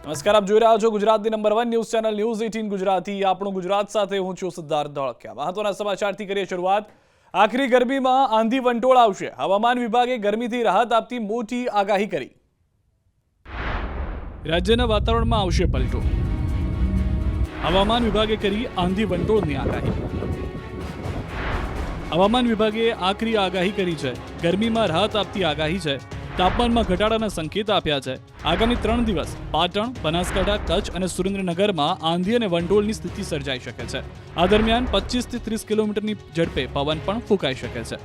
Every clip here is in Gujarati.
નમસ્કાર, આપ જોઈ રહ્યા છો ગુજરાતની number 1 news channel news 18 Gujarati. આપણું ગુજરાત સાથે હું છું સિદ્ધાર્થ ધોળકિયા. મહત્વના સમાચારથી કરીએ શરૂઆત. આખરી ગરમીમાં આંધી વંટોળ આવશે. હવામાન વિભાગે ગરમીથી રાહત આપતી મોટી આગાહી કરી. રાજ્યના વાતાવરણમાં આવશે પલટો. હવામાન વિભાગે કરી આંધી વંટોળની આગાહી. હવામાન વિભાગે આખરી આગાહી કરી છે. ગરમીમાં રાહત આપતી આગાહી છે. તાપમાનમાં ઘટાડાના સંકેત આપ્યા છે. આગામી 3 દિવસ પાટણ, બનાસકાંઠા, કચ્છ અને સુરેન્દ્રનગરમાં આંધી અને વંટોળની સ્થિતિ સર્જાઈ શકે છે. આ દરમિયાન 25 થી 30 કિલોમીટરની ઝડપે પવન પણ ફૂંકાઈ શકે છે.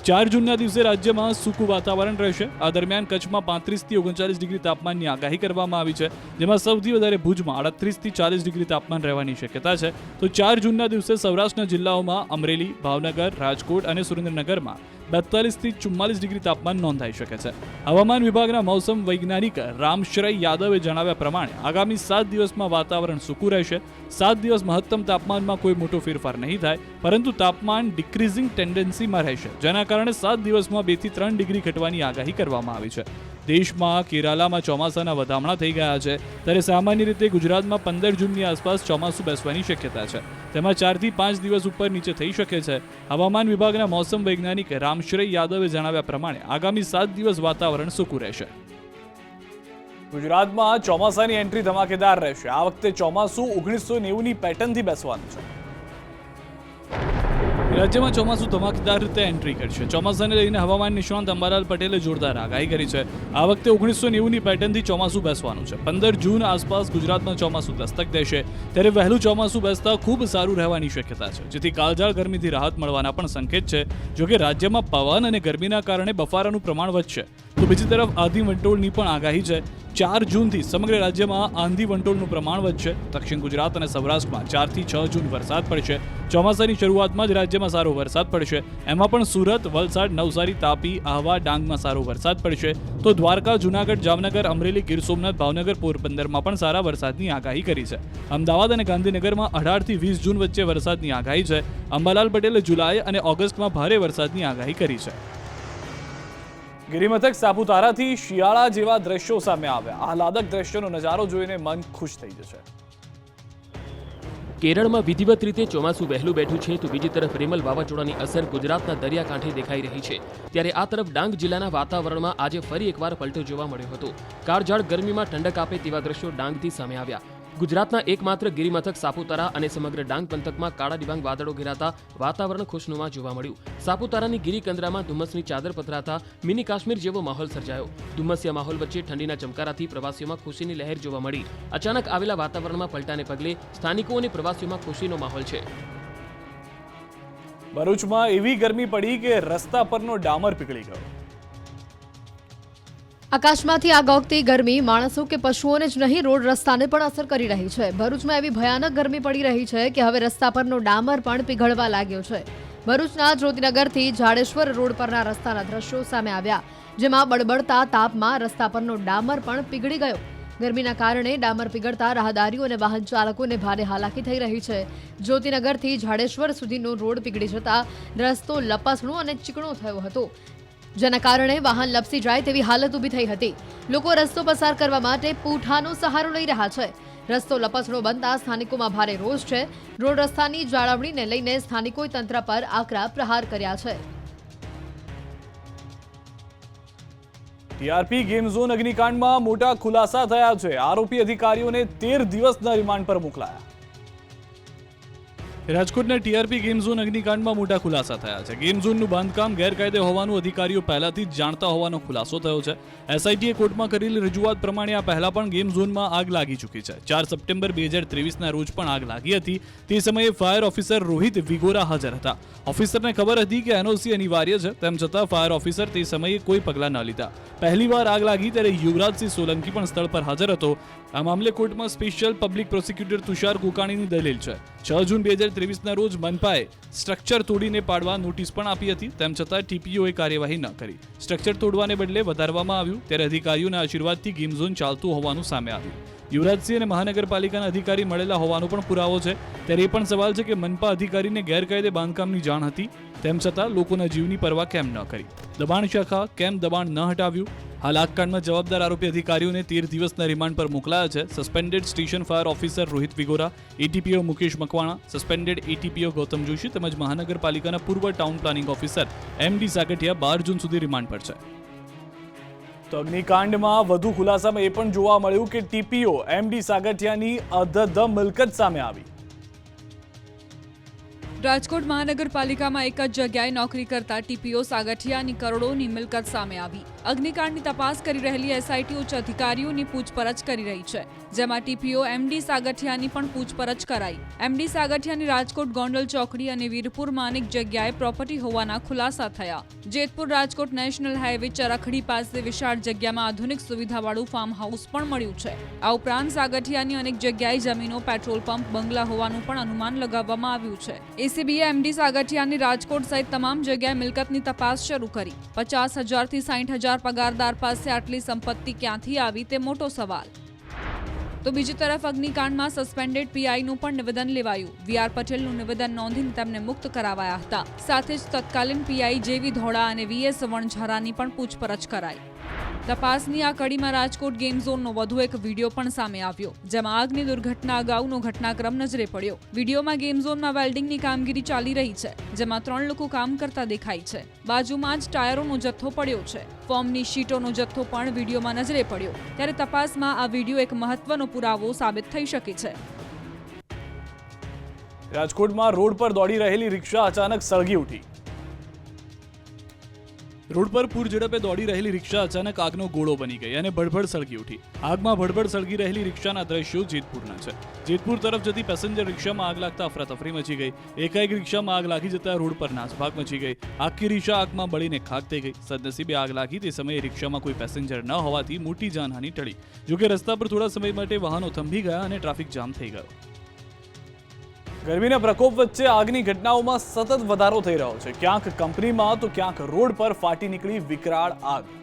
4 જૂનના દિવસે રાજ્યમાં સૂકું વાતાવરણ રહેશે. આ દરમિયાન કચ્છમાં 35 થી 39 ડિગ્રી તાપમાનની આગાહી કરવામાં આવી છે, જેમાં સૌથી વધારે ભુજમાં 38 થી 40 ડિગ્રી તાપમાન રહેવાની શક્યતા છે. તો 4 જૂનના દિવસે સૌરાષ્ટ્રના જિલ્લાઓમાં અમરેલી, ભાવનગર, રાજકોટ અને સુરેન્દ્રનગરમાં 42 થી 44 ડિગ્રી તાપમાન નોંધાઈ શકે છે. હવામાન વિભાગના મોસમ વૈજ્ઞાનિક રામશ્રય યાદવે જણાવ્યા પ્રમાણે આગામી 7 દિવસમાં વાતાવરણ સૂકું રહેશે. 7 દિવસ મહત્તમ તાપમાનમાં કોઈ મોટો ફેરફાર નહીં થાય, પરંતુ તાપમાન ડિક્રીઝિંગ ટેન્ડન્સીમાં રહેશે, જેના કારણે 7 દિવસમાં 2 થી 3 ડિગ્રી ઘટવાની આગાહી કરવામાં આવી છે. દેશમાં કેરાલામાં ચોમાસાના વધામણા થઈ ગયા છે, ત્યારે સામાન્ય રીતે ગુજરાતમાં 15 જૂનની આસપાસ ચોમાસું બેસવાની શક્યતા છે. તેમાં 4 થી 5 દિવસ ઉપર નીચે થઈ શકે છે. હવામાન વિભાગના મોસમ વૈજ્ઞાનિક રામશ્રય યાદવે જણાવ્યા પ્રમાણે આગામી 7 દિવસ વાતાવરણ સૂકું રહેશે. ગુજરાતમાં ચોમાસાની એન્ટ્રી ધમાકેદાર રહેશે. આ વખતે ચોમાસું 1990ની પેટર્નથી બેસવાનું છે. રાજ્યમાં ચોમાસું ધમાકેદાર રીતે એન્ટ્રી કરશે. ચોમાસાને લઈને હવામાન નિષ્ણાંત અંબાલાલ પટેલે જોરદાર આગાહી કરી છે. આ વખતે 1990ની પેટર્નથી ચોમાસું બેસવાનું છે. 15 જૂન આસપાસ ગુજરાતમાં ચોમાસું દસ્તક દેશે. ત્યારે વહેલું ચોમાસું બેસતા ખૂબ સારું રહેવાની શક્યતા છે, જેથી કાળઝાળ ગરમીથી રાહત મળવાના પણ સંકેત છે. જોકે રાજ્યમાં પવન અને ગરમીના કારણે બફારાનું પ્રમાણ વધશે. તો બીજી તરફ આંધી વંટોળની પણ આગાહી છે. 4 જૂનથી સમગ્ર રાજ્યમાં આંધી વંટોળનું પ્રમાણ વધશે. દક્ષિણ ગુજરાત અને સૌરાષ્ટ્રમાં 4 થી 6 જૂન વરસાદ પડશે. ચોમાસાની શરૂઆતમાં જ રાજ્યમાં સારો વરસાદ પડશે. એમાં પણ સુરત, વલસાડ, નવસારી, તાપી, આહવા, ડાંગમાં સારો વરસાદ પડશે. તો દ્વારકા, જૂનાગઢ, જામનગર, અમરેલી, ગીર સોમનાથ, ભાવનગર, પોરબંદરમાં પણ સારા વરસાદની આગાહી કરી છે. અમદાવાદ અને ગાંધીનગરમાં 18 થી 20 જૂન વચ્ચે વરસાદની આગાહી છે. અંબાલાલ પટેલે જુલાઈ અને ઓગસ્ટમાં ભારે વરસાદની આગાહી કરી છે. ગિરિમથક સાપુતારાથી શિયાળા જેવા દ્રશ્યો સામે આવ્યા. આહલાદક દ્રશ્યોનો નજારો જોઈને મન ખુશ થઈ જશે. કેરળમાં વિધિવત રીતે ચોમાસું વહેલું બેઠું છે, તો બીજી તરફ રેમલ વાવાઝોડાની અસર ગુજરાતના દરિયાકાંઠે દેખાઈ રહી છે. ત્યારે આ તરફ ડાંગ જિલ્લાના વાતાવરણમાં આજે ફરી એકવાર પલટો જોવા મળ્યો હતો. કાળઝાળ ગરમીમાં ઠંડક આપે તેવા દ્રશ્યો ડાંગથી સામે આવ્યા. ગુજરાતના એકમાત્ર ગિરિમથક સાપુતારા અને સમગ્ર ડાંગ પંથકમાં કાળા ડિબાંગ વાદળો ઘેરાતા વાતાવરણ ખુશનુમા જોવા મળ્યું. સાપુતારાની ગિરિકંદરામાં ધુમ્મસની ચાદર પથરાતા મિની કાશ્મીર જેવો માહોલ સર્જાયો. ધુમ્મસિયા માહોલ વચ્ચે ઠંડીના ચમકારાથી પ્રવાસીઓમાં ખુશીની લહેર જોવા મળી. અચાનક આવેલા વાતાવરણમાં પલટાને પગલે સ્થાનિકો અને પ્રવાસીઓમાં ખુશીનો માહોલ છે. ભરૂચમાં એવી ગરમી પડી કે રસ્તા પરનો ડામર પીગળી ગયો. આકાશમાંથી આગ ઓગતી ગરમી માણસો કે પશુઓને જ નહીં, રોડ રસ્તાને પણ અસર કરી રહી છે. ભરૂચમાં એવી ભયાનક ગરમી પડી રહી છે કે હવે રસ્તા પરનો ડામર પણ પીગળવા લાગ્યો છે. ભરૂચના જ્યોતિનગરથી જાડેશ્વર રોડ પરના રસ્તાના દ્રશ્યો સામે આવ્યા, જેમાં બળબડતા તાપમાં રસ્તા પરનો ડામર પણ પીગળી ગયો. ગરમીના કારણે ડામર પીગળતા રાહદારીઓ અને વાહન ચાલકોને ભારે હાલાકી થઈ રહી છે. જ્યોતિનગરથી જાડેશ્વર સુધીનો રોડ પીગળી જતા રસ્તો લપસણો અને ચીકણો થયો હતો, જેના કારણે વાહન લપસી જાય તેવી હાલત ઊભી થઈ હતી. લોકો રસ્તો પસાર કરવા માટે પૂંઠાનો સહારો લઈ રહ્યા છે. રસ્તો લપસણો બનતા સ્થાનિકોમાં ભારે રોષ છે. રોડ રસ્તાની જાળવણીને લઈને સ્થાનિકોએ તંત્ર પર આકરા પ્રહાર કર્યા છે. ટીઆરપી ગેમ ઝોન અગ્નિકાંડમાં મોટા ખુલાસા થયા છે. આરોપી અધિકારીઓને 13 દિવસના રિમાન્ડ પર મોકલાયા. રાજકોટના ટીઆરપી ગેમ ઝોન અગ્નિકાંડમાં મોટા ખુલાસા થયા છે. ગેમ ઝોનનું બાંધકામ ગેરકાયદે હોવાનું અધિકારીઓ પહેલાથી જ જાણતા હોવાનો ખુલાસો થયો છે. એસઆઈટીએ કોર્ટમાં કરેલી રજૂઆત પ્રમાણે આ પહેલા પણ ગેમ ઝોનમાં આગ લાગી ચૂકી છે. 4 સપ્ટેમ્બર 2023ના રોજ પણ આગ લાગી હતી. તે સમયે ફાયર ઓફિસર રોહિત વિગોરા હાજર હતા. ઓફિસરને ખબર હતી કે એનઓસી અનિવાર્ય છે, તેમ છતાં ફાયર ઓફિસર તે સમયે કોઈ પગલાં ન લીધા. પહેલીવાર આગ લાગી ત્યારે યુવરાજસિંહ સોલંકી પણ સ્થળ પર હાજર હતો. આ મામલે કોર્ટમાં સ્પેશિયલ પબ્લિક પ્રોસિક્યુટર તુષાર કુકાણીની દલીલ છે. 6 જૂન 2023ના રોજ મનપાએ સ્ટ્રક્ચર તોડીને પાડવા નોટિસ પણ આપી હતી, તેમ છતાં ટીપીઓએ કાર્યવાહી ન કરી. સ્ટ્રક્ચર તોડવાને બદલે વધારવામાં આવ્યું, ત્યારે અધિકારીઓના આશીર્વાદથી ગેમ ઝોન ચાલતું હોવાનું સામે આવ્યું. યુવરાજસિંહ અને મહાનગરપાલિકાના અધિકારી મળેલા હોવાનો પણ પુરાવો છે. ત્યારે એ પણ સવાલ છે કે મનપા અધિકારીને ગેરકાયદે બાંધકામની જાણ હતી, તેમ છતાં લોકોના જીવની પરવા કેમ ન કરી? દબાણ શાખા કેમ દબાણ ન હટાવ્યું? હાલ આગકાંડમાં જવાબદાર આરોપી અધિકારીઓને 13 દિવસના રિમાન્ડ પર મોકલાયા છે. Suspended station fire officer Rohit Vigora, ATPO Mukesh Makwana, suspended ATPO Gautam Joshi તેમજ મહાનગરપાલિકાના પૂર્વ town planning officer MD Sagathiya 12 જૂન સુધી રિમાન્ડ પર છે. તો અગ્નિકાંડમાં વધુ ખુલાસામાં એ પણ જોવા મળ્યું કે ટીપીઓ એમડી સાગઠિયાની અધધ મિલકત સામે આવી. રાજકોટ મહાનગરપાલિકામાં એક જ જગ્યાએ નોકરી કરતા ટીપીઓ સાગઠિયાની કરોડોની મિલકત સામે આવી. અગ્નિકાંડની તપાસ કરી રહેલી એસઆઈટી ઉચ્ચ અધિકારીઓની પૂછપરછ કરી રહી છે, જેમાં ટીપીઓ એમડી સાગઠિયાની પણ પૂછપરછ કરાઈ. એમડી સાગઠિયાની રાજકોટ ગોંડલ ચોકડી અને વીરપુરમાં અનેક જગ્યાએ પ્રોપર્ટી હોવાના ખુલાસા થયા. જેતપુર રાજકોટ નેશનલ હાઈવે ચરખડી પાસે વિશાળ જગ્યામાં આધુનિક સુવિધાવાળું ફાર્મ હાઉસ પણ મળ્યું છે. આ ઉપરાંત સાગઠિયાની અનેક જગ્યાએ જમીનો, પેટ્રોલ પંપ, બંગલા હોવાનું પણ અનુમાન લગાવવામાં આવ્યું છે. એસીબીએ એમડી સાગઠિયાની રાજકોટ સહિત તમામ જગ્યાએ મિલકતની તપાસ શરૂ કરી. 50,000 થી 60,000 પગારદાર પાસે આટલી સંપત્તિ ક્યાંથી આવી તે મોટો સવાલ. તો બીજી તરફ અગ્નિકાંડમાં સસ્પેન્ડેડ પીઆઈનું પણ નિવેદન લેવાયું. વીઆર પટેલનું નિવેદન નોંધીને તેમને મુક્ત કરાવાયા હતા. સાથે જ તત્કાલીન પીઆઈ જેવી ધોળા અને વીએસ વણઝારાની પણ પૂછપરછ કરાઈ. તપાસની આ કડીમાં રાજકોટ ગેમ ઝોનનો વધુ એક વિડીયો પણ સામે આવ્યો, જેમાં આગની દુર્ઘટના અગાઉનો ઘટનાક્રમ નજરે પડ્યો. વિડીયોમાં ગેમ ઝોનમાં વેલ્ડિંગની કામગીરી ચાલી રહી છે, જેમાં 3 લોકો કામ કરતા દેખાય છે. બાજુમાં જ ટાયરોનો જથ્થો પડ્યો છે. ફોર્મની શીટોનો જથ્થો પણ વિડીયોમાં નજરે પડ્યો. ત્યારે તપાસમાં આ વિડીયો એક મહત્વનો પુરાવો સાબિત થઈ શકે છે. રાજકોટમાં રોડ પર દોડી રહેલી રિક્ષા અચાનક સળગી ઉઠી. રોડ પર પૂર ઝડપે દોડી રહેલી રિક્ષા અચાનક આગનો ગોળો બની ગઈ અને ભડભડ સળગી ઉઠી. આગમાં ભડભડ સળગી રહેલી રિક્ષાના દ્રશ્યો જેતપુરના છે. જેતપુર તરફ જતી પેસેન્જર રિક્ષામાં આગ લાગતા અફરાતફરી મચી ગઈ. એકાએક રિક્ષામાં આગ લાગી જતા રોડ પર નાસભાગ મચી ગઈ. આખી રિક્ષા આગમાં બળીને ખાક થઈ ગઈ. સદનસીબે આગ લાગી તે સમયે રિક્ષામાં કોઈ પેસેન્જર ન હોવાથી મોટી જાનહાનિ ટળી. જોકે રસ્તા પર થોડા સમય માટે વાહનો થંભી ગયા અને ટ્રાફિક જામ થઈ ગયો. ગરમીના પ્રકોપ વચ્ચે આગની ઘટનાઓમાં સતત વધારો થઈ રહ્યો છે. ક્યાંક કંપનીમાં તો ક્યાંક રોડ પર ફાટી નીકળી વિકરાળ આગ.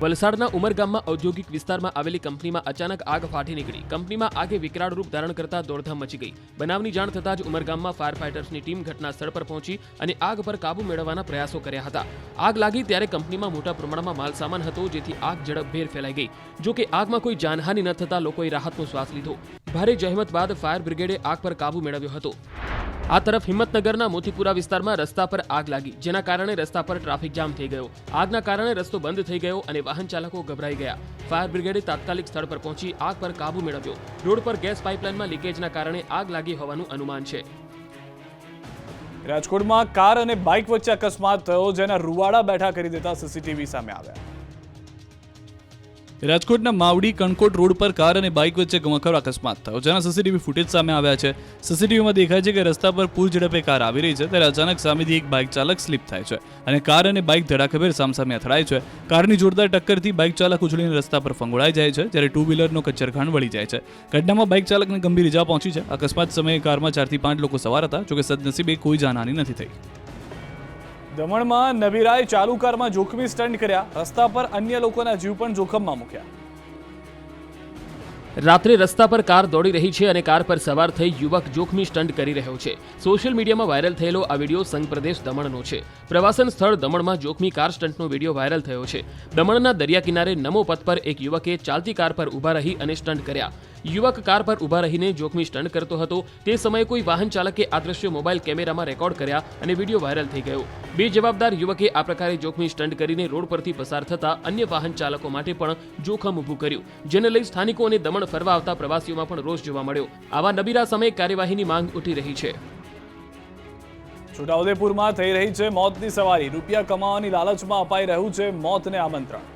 વલસાડના ઉમરગામમાં ઔદ્યોગિક વિસ્તારમાં આવેલી કંપનીમાં અચાનક આગ ફાટી નીકળી. કંપનીમાં આગે વિકરાળ રૂપ ધારણ કરતા દોડધામ મચી ગઈ. બનાવની જાણ થતાં જ ઉમરગામમાં ફાયર ફાઇટર્સની ટીમ ઘટના સ્થળ પર પહોંચી અને આગ પર કાબુ મેળવવાના પ્રયાસો કર્યા હતા. આગ લાગી ત્યારે કંપનીમાં મોટા પ્રમાણમાં માલ સામાન હતો, જેથી આગ ઝડપભેર ફેલાઈ ગઈ. જો કે આગમાં કોઈ જાનહાનિ ન થતાં લોકોએ રાહતનો શ્વાસ લીધો. ભારે જહેમત બાદ ફાયર બ્રિગેડે આગ પર કાબુ મેળવ્યો હતો. આ તરફ હિંમતનગરના મોતીપુરા વિસ્તારમાં રસ્તા પર આગ લાગી, જેના કારણે રસ્તા પર ટ્રાફિક જામ થઈ ગયો. આગના કારણે રસ્તો બંધ થઈ ગયો અને વાહન ચાલકો ગભરાઈ ગયા. ફાયર બ્રિગેડે તાત્કાલિક સ્થળ પર પહોંચી આગ પર કાબુ મેળવ્યો. રોડ પર ગેસ પાઇપલાઇનમાં લીકેજના કારણે આગ લાગી હોવાનું અનુમાન છે. રાજકોટમાં કાર અને બાઇક વચ્ચે અકસ્માત થયો, જેના રૂવાડા બેઠા કરી દેતા સીસીટીવી સામે આવ્યા. રાજકોટના માવડી કણકોટ રોડ પર કાર અને બાઇક વચ્ચે ગમખ્વાર અકસ્માત થયો, જેના સીસીટીવી ફૂટેજ સામે આવ્યા છે. સીસીટીવીમાં દેખાય છે કે રસ્તા પર પૂર ઝડપે કાર આવી રહી છે, ત્યારે અચાનક સામેથી એક બાઇક ચાલક સ્લીપ થાય છે અને કાર અને બાઇક ધડાકેભેર સામસામે અથડાય છે. કારની જોરદાર ટક્કરથી બાઇક ચાલક ઉછળીને રસ્તા પર ફંગોળાઈ જાય છે, જ્યારે ટુ વ્હીલરનો કચ્ચરખાંડ વળી જાય છે. ઘટનામાં બાઇક ચાલકને ગંભીર ઇજા પહોંચી છે. અકસ્માત સમયે કારમાં 4 થી 5 લોકો સવાર હતા, જોકે સદનસીબે કોઈ જાનહાનિ નથી થઈ. દમણમાં નબીરાએ ચાલુ કારમાં જોખમી સ્ટન્ટ કર્યા. રસ્તા પર અન્ય લોકોના જીવ પણ જોખમમાં મૂક્યા. રાત્રે રસ્તા પર કાર દોડી રહી છે અને કાર પર સવાર થઈ યુવક જોખમી સ્ટન્ટ કરી રહ્યો છે. સોશિયલ મીડિયામાં વાયરલ થયેલો આ વિડીયો સંઘ પ્રદેશ દમણનો છે. પ્રવાસન સ્થળ દમણમાં જોખમી કાર સ્ટન્ટનો વિડીયો વાયરલ થયો છે. દમણના દરિયા કિનારે નમો પથ પર એક યુવકે ચાલતી કાર પર ઊભા રહી અને સ્ટન્ટ કર્યા. યુવક કાર પર ઊભા રહીને જોખમી સ્ટન્ટ કરતો હતો. તે સમયે કોઈ વાહન ચાલકે આ દ્રશ્યો મોબાઈલ કેમેરામાં રેકોર્ડ કર્યા અને વિડીયો વાયરલ થઈ ગયો. બેજવાબદાર યુવકે આ પ્રકારે જોખમી સ્ટન્ટ કરીને રોડ પરથી પસાર થતા અન્ય વાહન ચાલકો માટે પણ જોખમ ઊભું કર્યું, જેને લઈ સ્થાનિકો અને દમણ ફરવા આવતા પ્રવાસીઓમાં પણ રોષ જોવા મળ્યો. આવા નબીરા સમયે કાર્યવાહીની માંગ ઉઠી રહી છે. છોટાઉદેપુરમાં થઈ રહી છે મોતની સવારી. રૂપિયા કમાવાની લાલચમાં અપાઈ રહ્યું છે મોતને આમંત્રણ.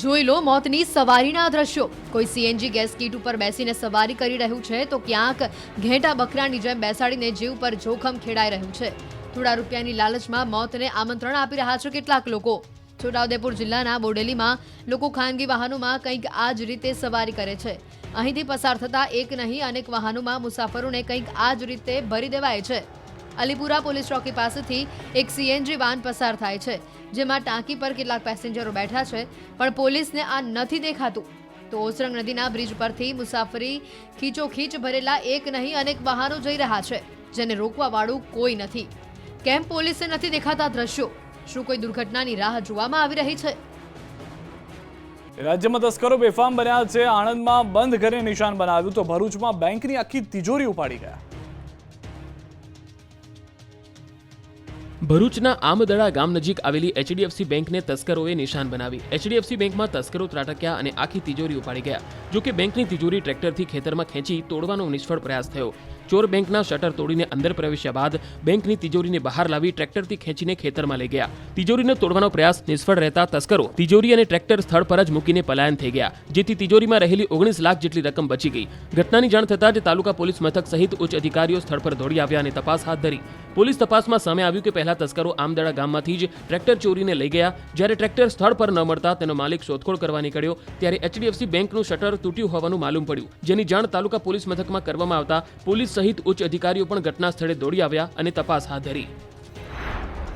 જોઈ લો મોતની સવારીના દ્રશ્યો. કોઈ સીએનજી ગેસ કીટ ઉપર બેસીને સવારી કરી રહ્યું છે, તો ક્યાંક ઘેટા બકરાની જેમ બેસાડીને જીવ પર જોખમ ખેડાઈ રહ્યું છે. થોડા રૂપિયાની લાલચમાં મોતને આમંત્રણ આપી રહ્યા છે કેટલાક લોકો. છોટાઉદેપુર જિલ્લાના બોડેલીમાં લોકો ખાનગી વાહનોમાં કંઈક આ જ રીતે સવારી કરે છે. અહીંથી પસાર થતા એક નહીં અનેક વાહનોમાં મુસાફરોને કંઈક આ જ રીતે ભરી દેવાય છે. અલીપુરા પોલીસ ચોકી પાસેથી એક સીએનજી વાન પસાર થાય છે, જેમાં ટાંકી પર કેટલાક પેસેન્જરો બેઠા છે, પણ પોલીસને આ નથી દેખાતું. તો ઓસરંગ નદીના બ્રિજ પરથી મુસાફરી ખીચોખીચ ભરેલા એક નહીં અનેક વાહનો જઈ રહ્યા છે, જેને રોકવા વાળું કોઈ નથી. કેમ પોલીસને નથી દેખાતા દ્રશ્યો? શું કોઈ દુર્ઘટનાની રાહ જોવામાં આવી રહી છે? રાજ્યમાં તસ્કરો બેફામ બન્યા છે. આણંદમાં બંધ ઘરે નિશાન બનાવ્યું તો ભરૂચમાં બેંકની આખી તિજોરી ઉપાડી ગયા. ભરૂચના આમદડા ગામ નજીક આવેલી એચડીએફસી બેંકને તસ્કરોએ નિશાન બનાવી. એચડીએફસી બેંકમાં તસ્કરો ત્રાટક્યા અને આખી તિજોરી ઉપાડી ગયા. જોકે બેંકની તિજોરી ટ્રેક્ટરથી ખેતરમાં ખેંચી તોડવાનો નિષ્ફળ પ્રયાસ થયો. ચોર બેંકના શટર તોડીને અંદર પ્રવેશ્યા બાદ બેંકની તિજોરીને બહાર લાવી ટ્રેક્ટરથી ખેંચીને ખેતરમાં લઈ ગયા. તિજોરીને તોડવાનો પ્રયાસ નિષ્ફળ રહેતા તસ્કરો તિજોરી અને ટ્રેક્ટર સ્થળ પર જ મૂકીને પલાયન થઈ ગયા, જેથી તિજોરીમાં રહેલી 19 લાખ જેટલી રકમ બચી ગઈ. ઘટનાની જાણ થતાં જ તાલુકા પોલીસ મથક સહિત ઉચ્ચ અધિકારીઓ સ્થળ પર દોડી આવ્યા અને તપાસ હાથ ધરી. પોલીસ તપાસમાં સામે આવ્યું કે પહેલા તસ્કરો આમદડા ગામમાંથી જ ટ્રેક્ટર ચોરીને લઈ ગયા. જ્યારે ટ્રેક્ટર સ્થળ પર ન મળતા તેનો માલિક શોધખોળ કરવા નીકળ્યો ત્યારે એચડીએફસી બેંકનું શટર તૂટ્યું હોવાનું માલુમ પડ્યું, જેની જાણ તાલુકા પોલીસ મથકમાં કરવામાં આવતા પોલીસ સહિત ઉચ્ચ અધિકારીઓ પણ ઘટના સ્થળે દોડી આવ્યા અને તપાસ હાથ ધરી.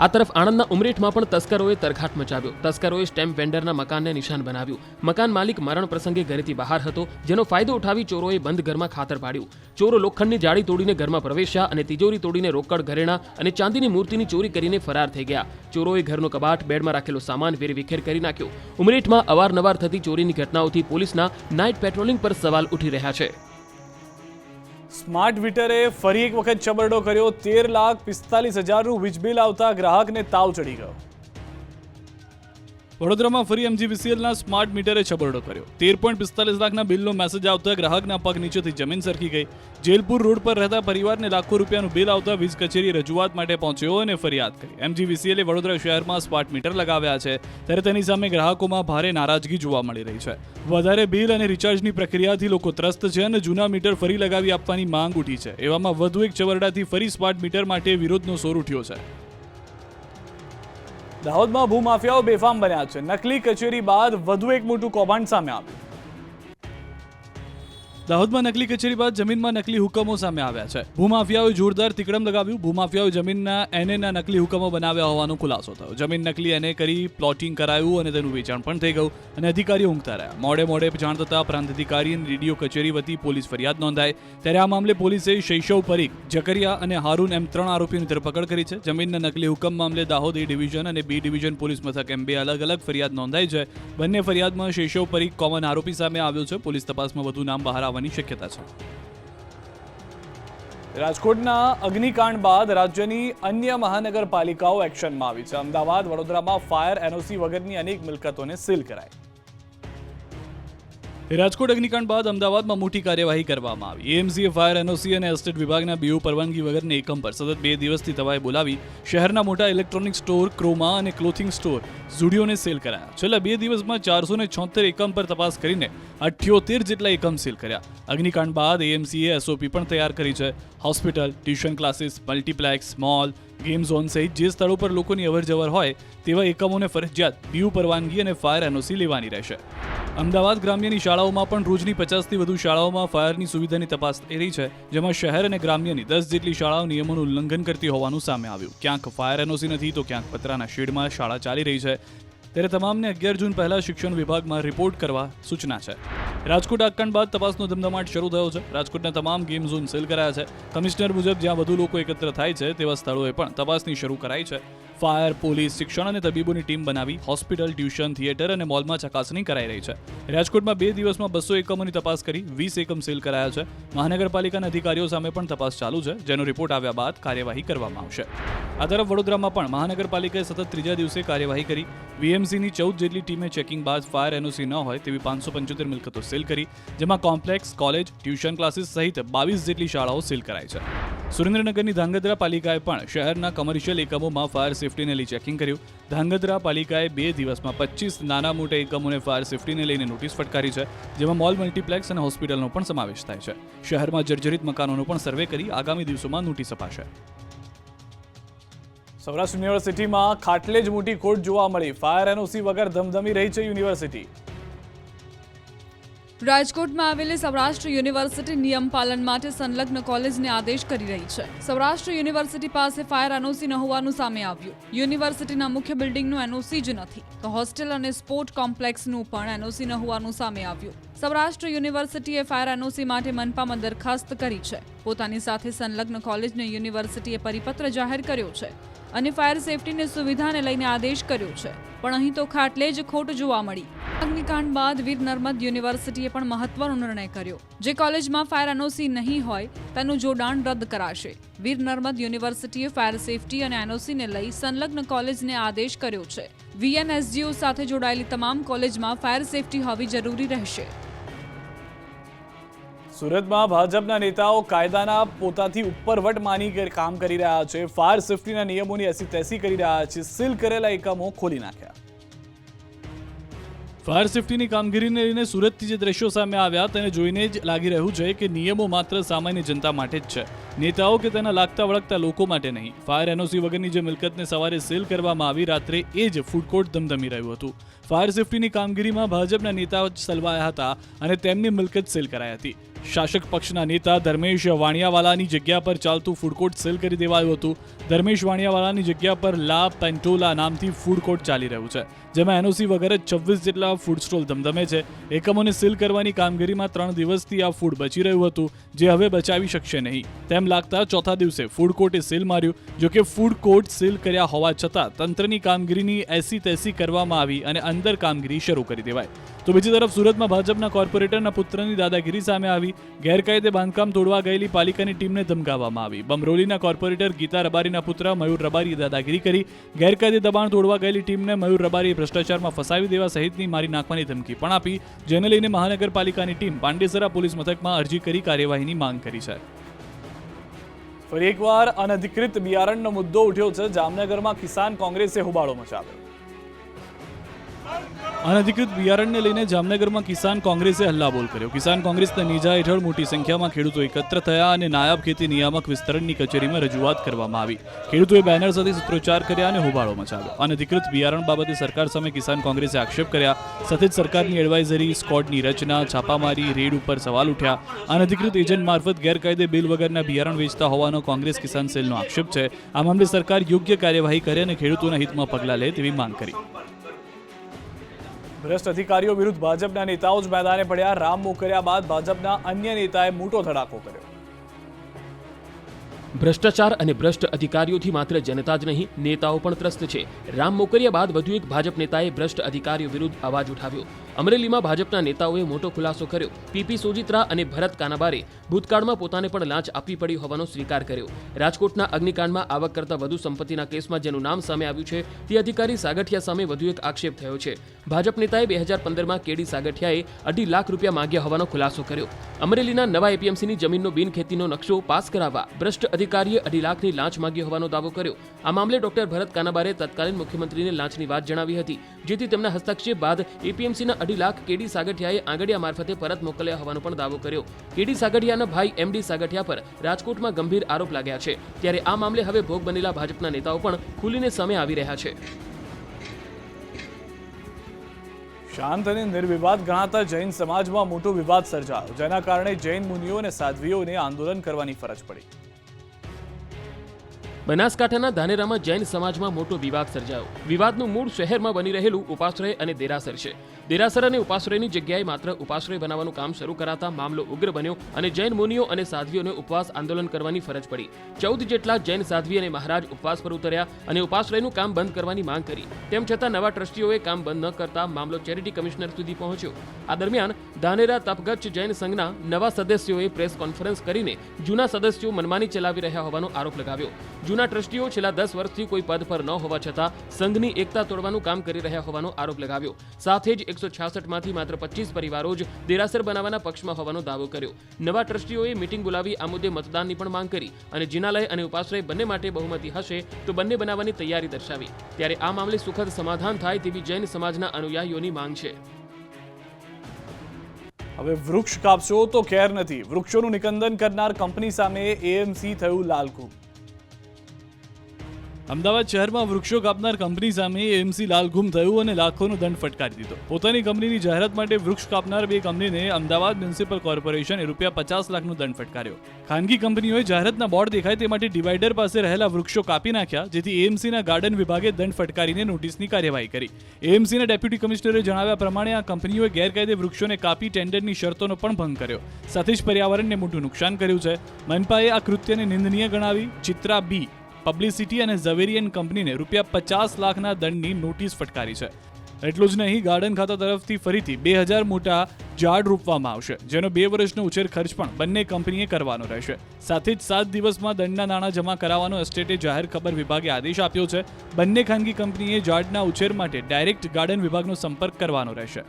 આ તરફ આણંદના ઉમરેઠમાં પણ તસ્કરોએ તરખાટ મચાવ્યો. તસ્કરોએ સ્ટેમ્પ વેન્ડરના મકાનને નિશાન બનાવ્યું. મકાન માલિક મરણ પ્રસંગે ઘરેથી બહાર હતો, જેનો ફાયદો ઉઠાવી ચોરોએ બંધ ઘરમાં ખાતર પાડ્યું. ચોરો લોખંડની જાળી તોડીને ઘરમાં પ્રવેશ્યા અને તિજોરી તોડીને રોકડ, ઘરેણાં અને ચાંદીની મૂર્તિની ચોરી કરીને ફરાર થઈ ગયા. ચોરોએ ઘરનો કબાટ, બેડમાં રાખેલો સામાન વેરવિખેર કરી નાખ્યો. ઉમરેઠમાં અવારનવાર થતી ચોરીની ઘટનાઓથી પોલીસના નાઇટ પેટ્રોલિંગ પર સવાલ ઉઠી રહ્યા છે. સ્માર્ટ મીટરે ફરી એક વખત છબરડો કર્યો. 13,45,000નું વીજ બિલ આવતા ગ્રાહકને તાવ ચડી ગયો. વડોદરામાં ફરી MGVCLના સ્માર્ટ મીટરે છબરડો કર્યો. 13.45 લાખના બિલનો મેસેજ આવતા ગ્રાહકના પગ નીચેથી જમીન સરકી ગઈ. જેલપુર રોડ પર રહેતા પરિવારને લાખો રૂપિયાનું બિલ આવતા વીજ કચેરી રજૂઆત માટે પહોંચ્યો અને ફરિયાદ કરી. MGVCLે વડોદરા શહેરમાં સ્માર્ટ મીટર લગાવ્યા છે, ત્યારે તેની સામે ગ્રાહકોમાં ભારે નારાજગી જોવા મળી રહી છે. વધારે બિલ અને રિચાર્જની પ્રક્રિયાથી લોકો ત્રસ્ત છે અને જૂના મીટર ફરી લગાવી આપવાની માંગ ઉઠી છે. એવામાં વધુ એક છબરડાથી ફરી સ્માર્ટ મીટર માટે વિરોધનો સૂર ઉઠ્યો છે. દાહોદમાં ભૂમાફિયાઓ બેફામ બન્યા છે. નકલી કચેરી બાદ વધુ એક મોટું કૌભાંડ સામે આવ્યું. દાહોદમાં નકલી કચેરી બાદ જમીનમાં નકલી હુકમો સામે આવ્યા છે. ભૂમાફિયાઓએ જોરદાર તિકડમ લગાવ્યું. ભૂમાફિયાઓએ જમીનના એનએના નકલી હુકમો બનાવ્યા હોવાનો ખુલાસો થયો. જમીન નકલી એને કરી પ્લોટિંગ કરાયું અને તેનું વેચાણ પણ થઈ ગયું અને અધિકારીઓ ઊંઘતા રહ્યા. મોડે જાણ થતાં પ્રાંત અધિકારી અને DDO કચેરી વતી પોલીસ ફરિયાદ નોંધાઈ. ત્યારે આ મામલે પોલીસે શૈશવ પરીખ, જકરિયા અને હારૂન એમ 3 આરોપીઓની ધરપકડ કરી છે. જમીનના નકલી હુકમ મામલે દાહોદ A ડિવિઝન અને B ડિવિઝન પોલીસ મથક એમ 2 અલગ અલગ ફરિયાદ નોંધાઈ છે. બંને ફરિયાદમાં શૈશવ પરીખ કોમન આરોપી સામે આવ્યો છે. પોલીસ તપાસમાં વધુ નામ બહાર આવવાની શક્યતા છે. રાજકોટના અગ્નિકાંડ બાદ રાજ્યની અન્ય મહાનગરપાલિકાઓ એક્શનમાં આવી છે. અમદાવાદ, વડોદરામાં ફાયર NOC વગરની અનેક મિલકતોને સીલ કરાઈ. રાજકોટ અગ્નિકાંડ બાદ અમદાવાદમાં મોટી કાર્યવાહી કરવામાં આવી. AMCએ ફાયર NOC અને એસ્ટેટ વિભાગના BO પરવાનગી વગરની એકમ પર સતત 2 દિવસથી તવાઈ બોલાવી શહેરના મોટા ઇલેક્ટ્રોનિક સ્ટોર, ક્રોમા અને ક્લોથિંગ સ્ટોર, ઝુડિયોને સીલ કર્યા. છેલ્લા 2 દિવસમાં 476 એકમ પર તપાસ કરીને 78 જેટલા એકમ સીલ કર્યા. અગ્નિકાંડ બાદ AMCએ SOP પણ તૈયાર કરી છે. Hospital, tuition classes, multiplex, mall, game zone સહિત જે સ્થળો પર લોકોની અવરજવર હોય તેવા એકમોને ફરજિયાત BO પરવાનગી અને ફાયર NOC લેવાની રહેશે. અમદાવાદ ગ્રામ્યની શાળાઓમાં પણ રોજની 50થી વધુ શાળાઓમાં ફાયરની સુવિધાની તપાસ થઈ રહી છે, જેમાં શહેર અને ગ્રામ્યની 10 જેટલી શાળાઓ નિયમોનું ઉલ્લંઘન કરતી હોવાનું સામે આવ્યું. ક્યાંક ફાયર NOC નથી તો ક્યાંક પતરાના શેડમાં શાળા ચાલી રહી છે. ત્યારે તમામને 11 જૂન પહેલા શિક્ષણ વિભાગમાં રિપોર્ટ કરવા સૂચના છે. રાજકોટ આગકાંડ બાદ તપાસનો ધમધમાટ શરૂ થયો છે. રાજકોટના તમામ ગેમ ઝોન સીલ કરાયા છે. કમિશનર મુજબ જ્યાં વધુ લોકો એકત્ર થાય છે તેવા સ્થળોએ પણ તપાસની શરૂ કરાઈ છે. ફાયર, પોલીસ, શિક્ષણ અને તબીબોની ટીમ બનાવી હોસ્પિટલ, ટ્યુશન, થિયેટર અને મોલમાં ચકાસણી કરાઈ રહી છે. રાજકોટમાં 2 દિવસમાં 200 એકમોની તપાસ કરી 20 એકમ સીલ કરાયા છે. મહાનગરપાલિકાના અધિકારીઓ સામે પણ તપાસ ચાલુ છે, જેનો રિપોર્ટ આવ્યા બાદ કાર્યવાહી કરવામાં આવશે. આ તરફ વડોદરામાં પણ મહાનગરપાલિકાએ સતત 3જા દિવસે કાર્યવાહી કરી. VMCની 14 જેટલી ટીમે ચેકિંગ બાદ ફાયર NOC ન હોય તેવી 575 મિલકતો સીલ કરી, જેમાં કોમ્પ્લેક્સ, કોલેજ, ટ્યુશન ક્લાસીસ સહિત 22 જેટલી શાળાઓ સીલ કરાઈ છે. સુરેન્દ્રનગરની ધાંગધ્રા પાલિકાએ પણ શહેરના કમર્શિયલ એકમોમાં ફાયર સેફટીને લઈ ચેકિંગ કર્યું. ધાંગધ્રા પાલિકાએ 2 દિવસમાં 25 નાના મોટા એકમોને ફાયર સેફટીને લઈને નોટિસ ફટકારી છે, જેમાં મોલ, મલ્ટીપ્લેક્સ અને હોસ્પિટલનો પણ સમાવેશ થાય છે. શહેરમાં જર્જરિત મકાનોનો પણ સર્વે કરી આગામી દિવસોમાં નોટિસ અપાશે. સૌરાષ્ટ્ર યુનિવર્સિટીમાં ખાટલે જ મોટી ખોટ જોવા મળી. ફાયર NOC વગર ધમધમી રહી છે યુનિવર્સિટી. રાજકોટમાં આવેલી સૌરાષ્ટ્ર યુનિવર્સિટી નિયમ પાલન માટે સંલગ્ન કોલેજને આદેશ કરી રહી છે. સૌરાષ્ટ્ર યુનિવર્સિટી પાસે ફાયર NOC ન હોવાનું સામે આવ્યું. યુનિવર્સિટીના મુખ્ય બિલ્ડિંગનું NOC જ નથી, તો હોસ્ટેલ અને સ્પોર્ટ કોમ્પ્લેક્સનું પણ NOC ન હોવાનું સામે આવ્યું. સૌરાષ્ટ્ર યુનિવર્સિટીએ ફાયર NOC માટે મનપામાં દરખાસ્ત કરી છે. પોતાની સાથે સંલગ્ન કોલેજને યુનિવર્સિટીએ પરિપત્ર જાહેર કર્યો છે. અને ફાયર સેફટીની સુવિધાને લઈને આદેશ કર્યો છે, પણ અહીં તો ખાટલે જ ખોટ જોવા મળી. અગ્નિકાંડ બાદ વીર નર્મદ યુનિવર્સિટીએ પણ મહત્વનો નિર્ણય કર્યો. જે કોલેજમાં ફાયર એનઓસી નહીં હોય તેનું જોડાણ રદ કરાશે. વીર નર્મદ યુનિવર્સિટીએ ફાયર સેફટી અને એનઓસીને લઈ સંલગ્ન કોલેજને આદેશ કર્યો છે. વીએનએસજીઓ સાથે જોડાયેલી તમામ કોલેજમાં ફાયર સેફટી હોવી જરૂરી રહેશે. સુરતમાં ભાજપના નેતાઓ કાયદાના પોતાથી ઉપરવટ માની કામ કરી રહ્યા છે. ફાયર સેફટીના નિયમોની એસી તેસી કરી રહ્યા છે. સીલ કરેલા એકમો ખોલી નાખ્યા. ફાયર સેફટીની કામગીરીને લઈને સુરતથી જે દ્રશ્યો સામે આવ્યા તેને જોઈને જ લાગી રહ્યું છે કે નિયમો માત્ર સામાન્ય જનતા માટે જ છે, નેતાઓ કે તેના લાગતા વળગતા લોકો માટે નહીં. ફાયર એનઓસી વગરની જે મિલકતને સવારે સીલ કરવામાં આવી, રાત્રે એ જ ફૂડ કોર્ટ ધમધમી રહ્યું હતું. ફાયર સેફટીની કામગીરીમાં ભાજપના નેતાઓ જ સલવાયા હતા અને તેમની મિલકત સીલ કરાઈ હતી. શાસક પક્ષના નેતા ધર્મેશ વાણિયાવાલાની જગ્યા પર ચાલતું ફૂડ કોર્ટ સીલ કરી દેવાયું હતું. ધર્મેશ વાણિયાવાલાની જગ્યા પર લા પેન્ટોલા નામથી ફૂડ કોર્ટ ચાલી રહ્યું છે, જેમાં એનઓસી વગર 26 જેટલા ફૂડ સ્ટોલ ધમધમે છે. એકમોને સીલ કરવાની કામગીરીમાં 3 દિવસથી આ ફૂડ બચી રહ્યું હતું, જે હવે બચાવી શકશે નહીં તેમ લાગતા ચોથા દિવસે ફૂડ કોર્ટે સીલ માર્યું. જોકે ફૂડ કોર્ટ સીલ કર્યા હોવા છતાં તંત્રની કામગીરીની એસી તેસી કરવામાં આવી અને અંદર કામગીરી શરૂ કરી દેવાય. તો બીજી તરફ સુરતમાં ભાજપના કોર્પોરેટરના પુત્રની દાદાગીરી સામે આવી. ગેરકાયદે બાંધકામ તોડવા ગયેલી પાલિકાની ટીમને ધમકાવવામાં આવી. બમરોલીના કોર્પોરેટર ગીતા રબારીના પુત્ર મયુર રબારીએ દાદાગીરી કરી. ગેરકાયદે દબાણ તોડવા ગયેલી ટીમને મયુર રબારીએ ભ્રષ્ટાચારમાં ફસાવી દેવા સહિતની મારી નાખવાની ધમકી પણ આપી, જેને લઈને મહાનગરપાલિકાની ટીમ પાંડેસરા પોલીસ મથકમાં અરજી કરી કાર્યવાહીની માંગ કરી છે. ફરી એકવાર અનધિકૃત બિયારણનો મુદ્દો ઉઠ્યો છે. જામનગરમાં કિસાન કોંગ્રેસે હોબાળો મચાવ્યો. અનધિકૃત બિયારણને લઈને જામનગરમાં કિસાન કોંગ્રેસે હલ્લાબોલ કર્યો. કિસાન કોંગ્રેસના નેજા હેઠળ મોટી સંખ્યામાં ખેડૂતો એકત્ર થયા અને નાયબ ખેતી નિયામક વિસ્તરણની કચેરીમાં રજૂઆત કરવામાં આવી. ખેડૂતોએ બેનર સાથે સૂત્રોચ્ચાર કર્યા અને હોબાળો મચાવ્યો. અનધિકૃત બિયારણ બાબતે સરકાર સામે કિસાન કોંગ્રેસે આક્ષેપ કર્યા. સાથે જ સરકારની એડવાઇઝરી, સ્કોડની રચના, છાપામારી, રેડ ઉપર સવાલ ઉઠ્યા. અનધિકૃત એજન્ટ મારફત ગેરકાયદે બિલ વગરના બિયારણ વેચતા હોવાનો કોંગ્રેસ કિસાન સેલનો આક્ષેપ છે. આ મામલે સરકાર યોગ્ય કાર્યવાહી કરે અને ખેડૂતોના હિતમાં પગલાં લે તેવી માંગ કરી. ભ્રષ્ટ અધિકારીઓ વિરુદ્ધ ભાજપના નેતાઓ જ મેદાને પડ્યા. રામ મોકર્યા બાદ ભાજપના અન્ય નેતાએ મોટો ધડાકો કર્યો. ભ્રષ્ટાચાર અને ભ્રષ્ટ અધિકારીઓથી માત્ર જનતા જ નહીં, નેતાઓ પણ ત્રસ્ત છે. રામ મોકરિયા બાદ વધુ એક ભાજપ નેતાએ ભ્રષ્ટ અધિકારીઓ વિરુદ્ધ અવાજ ઉઠાવ્યો. અમરેલીમાં ભાજપના નેતાઓએ મોટો ખુલાસો કર્યો. પીપી સોજિત્રા અને ભરત કાનાબારે ભૂતકાળમાં પોતાને પણ લાંચ આપવી પડી હોવાનો સ્વીકાર કર્યો. રાજકોટના અગ્નિકાંડમાં આવક કરતા વધુ સંપત્તિના કેસમાં જેનું નામ સામે આવ્યું છે તે અધિકારી સાગઠિયા સામે વધુ એક આક્ષેપ થયો છે. ભાજપ નેતાએ 2015માં કેડી સાગઠિયાએ 2.5 લાખ રૂપિયા માંગ્યા હોવાનો ખુલાસો કર્યો. અમરેલીના નવા એપીએમસીની જમીનનો બિનખેતીનો નકશો પાસ કરાવવા ભ્રષ્ટ અધિકારીએ 2.5 લાખની લાંચ માંગી હોવાનો દાવો કર્યો. આ મામલે ડોક્ટર ભરત કાનાબારે તત્કાલીન મુખ્યમંત્રીને લાંચની વાત જણાવી હતી, જેથી તેમના હસ્તક્ષેપ બાદ એપીએમસીના 2.5 લાખ કેડી સાગઠિયાએ આંગડિયા મારફતે પરત મોકલ્યા હોવાનો પણ દાવો કર્યો. કેડી સાગઠિયાના ભાઈ એમડી સાગઠિયા પર રાજકોટમાં ગંભીર આરોપ લાગ્યા છે. ત્યારે આ મામલે હવે ભોગ બનેલા ભાજપના નેતાઓ પણ ખુલીને સામે આવી રહ્યા છે. શાંત અને નિર્વિવાદ ગણાતા જૈન સમાજમાં મોટો વિવાદ સર્જાયો, જેના કારણે જૈન મુનિઓ અને સાધ્વીઓને આંદોલન કરવાની ફરજ પડી. બનાસકાંઠાના ધાનેરામાં જૈન સમાજમાં મોટો વિવાદ સર્જાયો. વિવાદનું મૂળ શહેરમાં બની રહેલું ઉપાશ્રય અને દેરાસર છે. દેરાસર અને ઉપાશ્રયની જગ્યાએ માત્ર ઉપાશ્રય બનાવવાનું કામ શરૂ કરાતા મામલો ઉગ્ર બન્યો અને જૈન મુનિઓ અને સાધ્વીઓને ઉપવાસ આંદોલન કરવાની ફરજ પડી. 14 જેટલા જૈન સાધ્વી અને મહારાજ ઉપવાસ પર ઉતર્યા અને ઉપાશ્રયનું કામ બંધ કરવાની માંગ કરી. તેમ છતાં નવા ટ્રસ્ટીઓએ કામ બંધ ન કરતા મામલો ચેરિટી કમિશનર સુધી પહોંચ્યો. આ દરમિયાન ધાનેરા તપગચ્છ જૈન સંઘના નવા સદસ્યોએ પ્રેસ કોન્ફરન્સ કરીને જૂના સદસ્યો મનમાની ચલાવી રહ્યા હોવાનો આરોપ લગાવ્યો. જૂના ટ્રસ્ટીઓ છેલ્લા 10 વર્ષથી કોઈ પદ પર ન હોવા છતાં સંઘની એકતા તોડવાનું કામ કરી રહ્યા હોવાનો આરોપ લગાવ્યો. સાથે જ 166 માંથી માત્ર 25 પરિવારો જ દેરાસર બનાવવાના પક્ષમાં હોવાનો દાવો કર્યો. નવા ટ્રસ્ટીઓએ મીટિંગ બોલાવી આ મુદ્દે મતદાનની પણ માંગ કરી અને જિનાલય અને ઉપાશ્રય બંને માટે બહુમતી હશે તો બંને બનાવવાની તૈયારી દર્શાવી. ત્યારે આ મામલે સુખદ સમાધાન થાય તેવી જૈન સમાજના અનુયાયીઓની માંગ છે. હવે વૃક્ષ કાપશો તો ખેર નથી. વૃક્ષોનું નિકંદન કરનાર કંપની સામે એએમસી થયું લાલઘૂમ. અમદાવાદ શહેરમાં વૃક્ષો કાપનાર કંપની સામે એએમસી લાલઘૂમ થયું અને લાખોનો દંડ ફટકારી દીધો. પોતાની કંપનીની જાહેરાત માટે વૃક્ષ કાપનાર બે કંપનીને અમદાવાદ મ્યુનિસિપલ કોર્પોરેશને ₹50 લાખનો દંડ ફટકાર્યો. ખાનગી કંપનીઓએ જાહેરાતના બોર્ડ દેખાય તે માટે ડિવાઈડર પાસે રહેલા વૃક્ષો કાપી નાખ્યા, જેથી એએમસીના ગાર્ડન વિભાગે દંડ ફટકારીને નોટિસની કાર્યવાહી કરી. એએમસીના ડેપ્યુટી કમિશનરે જણાવ્યા પ્રમાણે આ કંપનીઓએ ગેરકાયદે વૃક્ષોને કાપી ટેન્ડરની શરતોનો પણ ભંગ કર્યો, સાથે જ પર્યાવરણને મોટું નુકસાન કર્યું છે. મનપાએ આ કૃત્યને નિંદનીય ગણાવી. ચિત્રા બી પબ્લિસિટી અને ઝવેરિયન કંપનીને ₹50 લાખના દંડની નોટિસ ફટકારી છે. એટલું જ નહીં, ગાર્ડન ખાતા તરફથી ફરીથી 2000 મોટા ઝાડ રોપવામાં આવશે, જેનો 2 વર્ષનો ઉછેર ખર્ચ પણ બંને કંપનીએ કરવાનો રહેશે. સાથે જ 7 દિવસમાં દંડના નાણાં જમા કરાવવાનો એસ્ટેટે જાહેર ખબર વિભાગે આદેશ આપ્યો છે. બંને ખાનગી કંપનીએ ઝાડના ઉછેર માટે ડાયરેક્ટ ગાર્ડન વિભાગનો સંપર્ક કરવાનો રહેશે.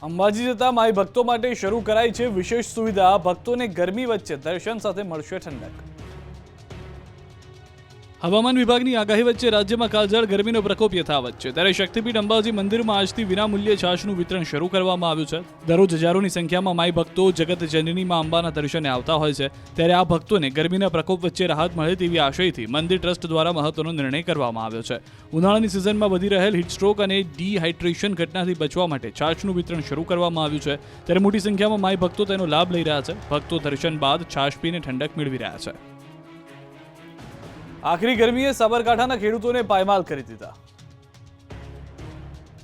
અંબાજી જતા માઈ ભક્તો માટે શરૂ કરાઈ છે વિશેષ સુવિધા. ભક્તોને ગરમી વચ્ચે દર્શન સાથે મળશે ઠંડક. હવામાન વિભાગની આગાહી વચ્ચે રાજ્યમાં કાળઝાળ ગરમીનો પ્રકોપ યથાવત છે. ત્યારે શક્તિપીઠ અંબાજી મંદિરમાં આજથી વિનામૂલ્યે છાશનું વિતરણ શરૂ કરવામાં આવ્યું છે. દરરોજ હજારોની સંખ્યામાં માઈ ભક્તો જગત જનની માં અંબાના દર્શને આવતા હોય છે. ત્યારે આ ભક્તોને ગરમીના પ્રકોપ વચ્ચે રાહત મળે તેવી આશયથી મંદિર ટ્રસ્ટ દ્વારા મહત્વનો નિર્ણય કરવામાં આવ્યો છે. ઉનાળાની સિઝનમાં વધી રહેલ હીટસ્ટ્રોક અને ડિહાઇડ્રેશન ઘટનાથી બચવા માટે છાશનું વિતરણ શરૂ કરવામાં આવ્યું છે. ત્યારે મોટી સંખ્યામાં માઈ ભક્તો તેનો લાભ લઈ રહ્યા છે. ભક્તો દર્શન બાદ છાશ પીને ઠંડક મેળવી રહ્યા છે. આખરી ગરમીએ સાબરકાંઠાના ખેડૂતોને પાયમાલ કરી દીધા.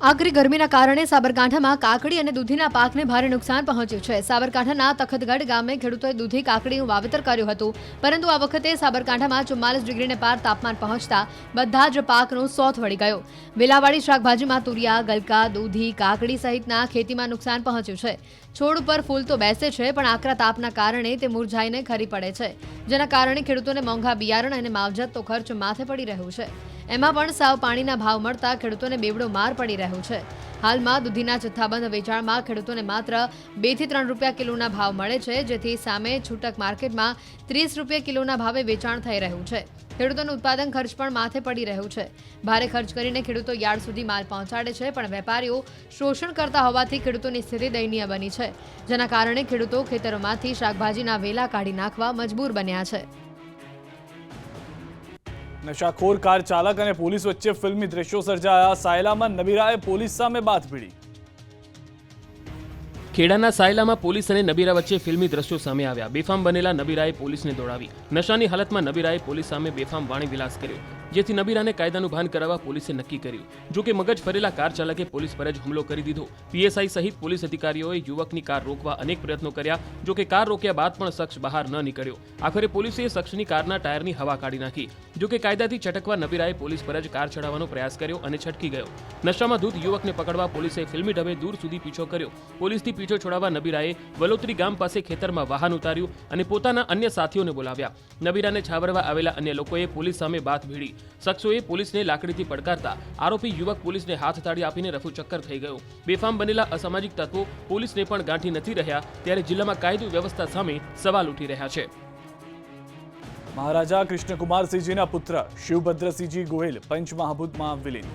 આકરી ગરમીના કારણે સાબરકાંઠામાં કાકડી અને દૂધીના પાકને ભારે નુકસાન પહોંચ્યું છે. સાબરકાંઠાના તખતગઢ ગામે ખેડૂતોએ દૂધી કાકડીનું વાવેતર કર્યું હતું, પરંતુ આ વખતે સાબરકાંઠામાં 44 ડિગ્રીને પાર તાપમાન પહોંચતા બધા જ પાકનો સોથ વળી ગયો. વેલાવાળી શાકભાજીમાં તુરિયા, ગલકા, દૂધી, કાકડી સહિતના ખેતીમાં નુકસાન પહોંચ્યું છે. છોડ ઉપર ફૂલ તો બેસે છે, પણ આકરા તાપના કારણે તે મુરઝાઈને ખરી પડે છે, જેના કારણે ખેડૂતોને મોંઘા બિયારણ અને માવજત તો ખર્ચ માથે પડી રહ્યું છે. એમાં પણ સાવ પાણીના ભાવ મળતા ખેડૂતોને બેવડો માર પડી રહ્યો છે. હાલમાં દૂધીના જથ્થાબંધ વેચાણમાં ખેડૂતોને માત્ર 2 થી 3 રૂપિયા કિલોના ભાવ મળે છે, જેથી સામે છૂટક માર્કેટમાં 30 રૂપિયા કિલોના ભાવે વેચાણ થઈ રહ્યું છે. ખેડૂતોનું ઉત્પાદન ખર્ચ પણ માથે પડી રહ્યું છે. ભારે ખર્ચ કરીને ખેડૂતો યાર્ડ સુધી માલ પહોંચાડે છે, પણ વેપારીઓ શોષણ કરતા હોવાથી ખેડૂતોની સ્થિતિ દયનીય બની છે, જેના કારણે ખેડૂતો ખેતરોમાંથી શાકભાજીના વેલા કાઢી નાખવા મજબૂર બન્યા છે. નશાખોર કાર ચાલક અને પોલીસ વચ્ચે ફિલ્મી દ્રશ્યો સર્જાયા. સાયલામાં નબીરાએ પોલીસ સામે બાથ ભીડી. ખેડાના સાયલામાં પોલીસ અને નબીરા વચ્ચે ફિલ્મી દ્રશ્યો સામે આવ્યા. બેફામ બનેલા નબીરાએ પોલીસને દોડાવી. નશાની હાલતમાં નબીરાએ પોલીસ સામે બેફામ વાણી વિલાસ કર્યો, જેથી નબીરાને કાયદાનું ભાન કરાવવા પોલીસે નક્કી કર્યું. જો કે મગજ ફરેલા કાર ચાલકે પોલીસ પર જ હુમલો કરી દીધો. પીએસઆઈ સહિત પોલીસ અધિકારીઓએ યુવકની કાર રોકવા અનેક પ્રયત્નો કર્યા. જો કે કાર રોક્યા બાદ પણ શખ્સ બહાર ન નીકળ્યો. આખરે પોલીસે શખ્સની કારના ટાયરની હવા કાઢી નાખી. જો કે કાયદાથી છટકવા નબીરાએ પોલીસ પર જ કાર ચડાવવાનો પ્રયાસ કર્યો અને છટકી ગયો. નશામાં ધૂત યુવકને પકડવા પોલીસે ફિલ્મી ઢબે દૂર સુધી પીછો કર્યો. પોલીસથી પીછો છોડાવવા નબીરાએ વલોત્રી ગામ પાસે ખેતરમાં વાહન ઉતાર્યું અને પોતાના અન્ય સાથીઓને બોલાવ્યા. નબીરાને છાવરવા આવેલા અન્ય લોકોએ પોલીસ સામે બાથ ભીડી. શખ્સોએ પોલીસને લાકડીથી પડકારતા આરોપી યુવક પોલીસને હાથ તાળી આપીને રફુચક્કર થઈ ગયો. બેફામ બનેલા અસામાજિક તત્વો પોલીસને પણ ગાંઠી નથી રહ્યા, ત્યારે જિલ્લામાં કાયદો વ્યવસ્થા સામે સવાલ ઉઠી રહ્યા છે. મહારાજા કૃષ્ણકુમારસિંહજીના પુત્ર શિવભદ્રસિંહજી ગોહિલ પંચમહાભૂતમાં વિલીન.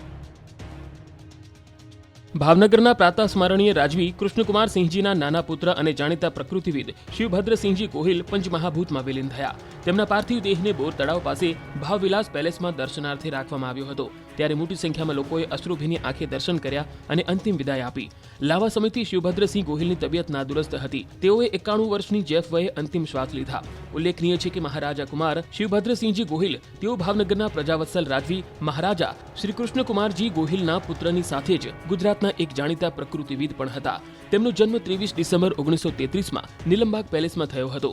ભાવનગરના પ્રાતઃ સ્મરણીય રાજવી કૃષ્ણકુમારસિંહજીના નાના પુત્ર અને જાણીતા પ્રકૃતિવિદ શિવભદ્રસિંહજી ગોહિલ પંચમહાભૂતમાં વિલીન થયા. તેમના પાર્થિવ દેહને બોર તળાવ પાસે ભાવવિલાસ પેલેસમાં દર્શનાર્થે રાખવામાં આવ્યો હતો. ત્યારે મોટી સંખ્યામાં લોકોએ અશ્રુભીની આંખે દર્શન કર્યા અને અંતિમ વિદાય આપી. લાવા સમયથી શિવભદ્રસિંહ ગોહિલની તબિયત નાદુરસ્ત હતી. તેઓએ 91 વર્ષની જેફ વયે અંતિમ શ્વાસ લીધા. ઉલ્લેખનીય છે કે મહારાજા કુમાર શિવભદ્રસિંહજી ગોહિલ તેઓ ભાવનગરના પ્રજાવત્સલ રાજવી મહારાજા શ્રી કૃષ્ણકુમારજી ગોહિલના પુત્રની સાથે જ ગુજરાતના એક જાણીતા પ્રકૃતિવિદ પણ હતા. તેમનો જન્મ 23 ડિસેમ્બર 1933માં નીલમબાગ પેલેસમાં થયો હતો.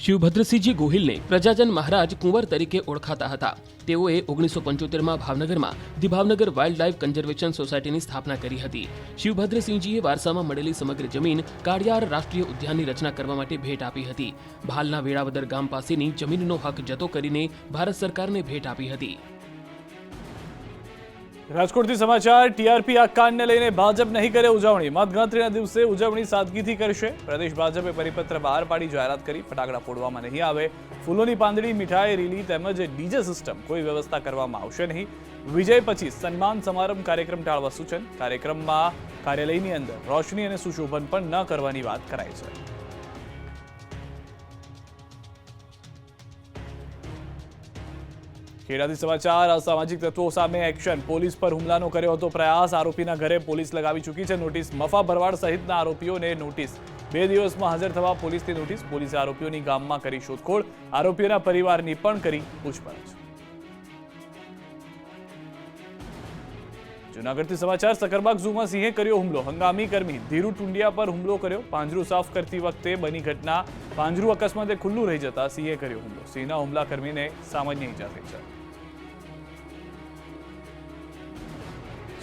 શિવભદ્રસિંહજી ગોહિલને પ્રજાજન મહારાજ કુંવર તરીકે ઓળખાતા હતા. તેઓએ 1975માં ભાવનગરમાં the Bhavnagar wild life conservation સોસાયટીની સ્થાપના કરી હતી. શિવભદ્રસિંહજીએ વારસામાં મળેલી સમગ્ર જમીન કાળિયાર રાષ્ટ્રીય ઉદ્યાનની રચના કરવા માટે ભેટ આપી હતી. ભાલના વેળાવદર ગામ પાસેની જમીનનો હક જતો કરીને ભારત સરકારને ભેટ આપી હતી. રાજકોટથી સમાચાર. ટીઆરપી આ કાંડને લઈને ભાજપ નહીં કરે ઉજવણી. મતગણતરીના દિવસે ઉજવણી સાદગીથી કરશે. પ્રદેશ ભાજપે પરિપત્ર બહાર પાડી જાહેરાત કરી ફટાકડા ફોડવામાં નહીં આવે. ફૂલોની પાંદડી, મીઠાઈ, રેલી તેમજ ડીજે સિસ્ટમ કોઈ વ્યવસ્થા કરવામાં આવશે નહીં. વિજય પછી સન્માન સમારંભ કાર્યક્રમ ટાળવા સૂચન. કાર્યક્રમમાં કાર્યાલયની અંદર રોશની અને સુશોભન પણ ન કરવાની વાત કરાઈ છે. ખેડાથી સમાચાર. અસામાજિક તત્વો સામે એક્શન. પોલીસ પર હુમલાનો કર્યો હતો પ્રયાસ. આરોપીના ઘરે પોલીસ લગાવી ચૂકી છે નોટિસ. મફા ભરવાડ સહિતના આરોપીઓને નોટિસ. 2 દિવસમાં હાજર થવા પોલીસની નોટિસ. પોલીસે આરોપીઓની ગામમાં કરી શોધખોળ. આરોપીઓના પરિવારની પણ કરી પૂછપરછ. જૂનાગઢથી સમાચાર સકરબાગ ઝૂમાં સિંહે કર્યો હુમલો. હંગામી કર્મી ધીરુ ટુંડિયા પર હુમલો કર્યો. પાંજરું સાફ કરતી વખતે બની ઘટના. પાંજરું અકસ્માતે ખુલ્લું રહી જતા સિંહે કર્યો હુમલો. સિંહના હુમલા કર્મીને સામાન્ય ઈજા થઈ છે.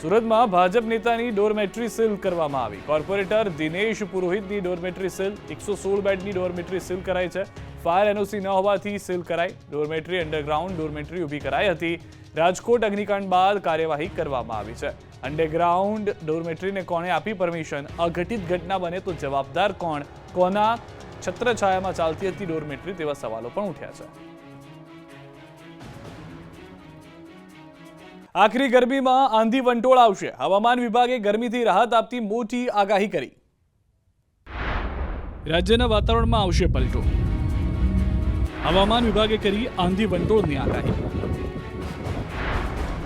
સુરતમાં ભાજપ નેતાની ડોરમેટ્રી સીલ કરવામાં આવી. કોર્પોરેટર દિનેશ પુરોહિતની ડોરમેટ્રી સીલ 116 બેડની ડોરમેટ્રી સીલ કરાઈ છે. ફાયર એનઓસી ન હોવાથી સીલ કરાઈ. ડોરમેટ્રી અંડરગ્રાઉન્ડ ડોરમેટ્રી ઊભી કરાઈ હતી. રાજકોટ અગ્નિકાંડ બાદ કાર્યવાહી કરવામાં આવી છે. અંડરગ્રાઉન્ડ ડોરમેટ્રીને કોણે આપી પરમિશન? અઘટિત ઘટના બને તો જવાબદાર કોણ? કોના છત્રછાયામાં ચાલતી હતી ડોરમેટ્રી? તેવા સવાલો પણ ઉઠ્યા છે. આખરી ગરમીમાં આંધી વંટોળ આવશે. હવામાન વિભાગે ગરમીથી રાહત આપતી મોટી આગાહી કરી. રાજ્યના વાતાવરણમાં આવશે પલટો. હવામાન વિભાગે કરી આંધી વંટોળની આગાહી.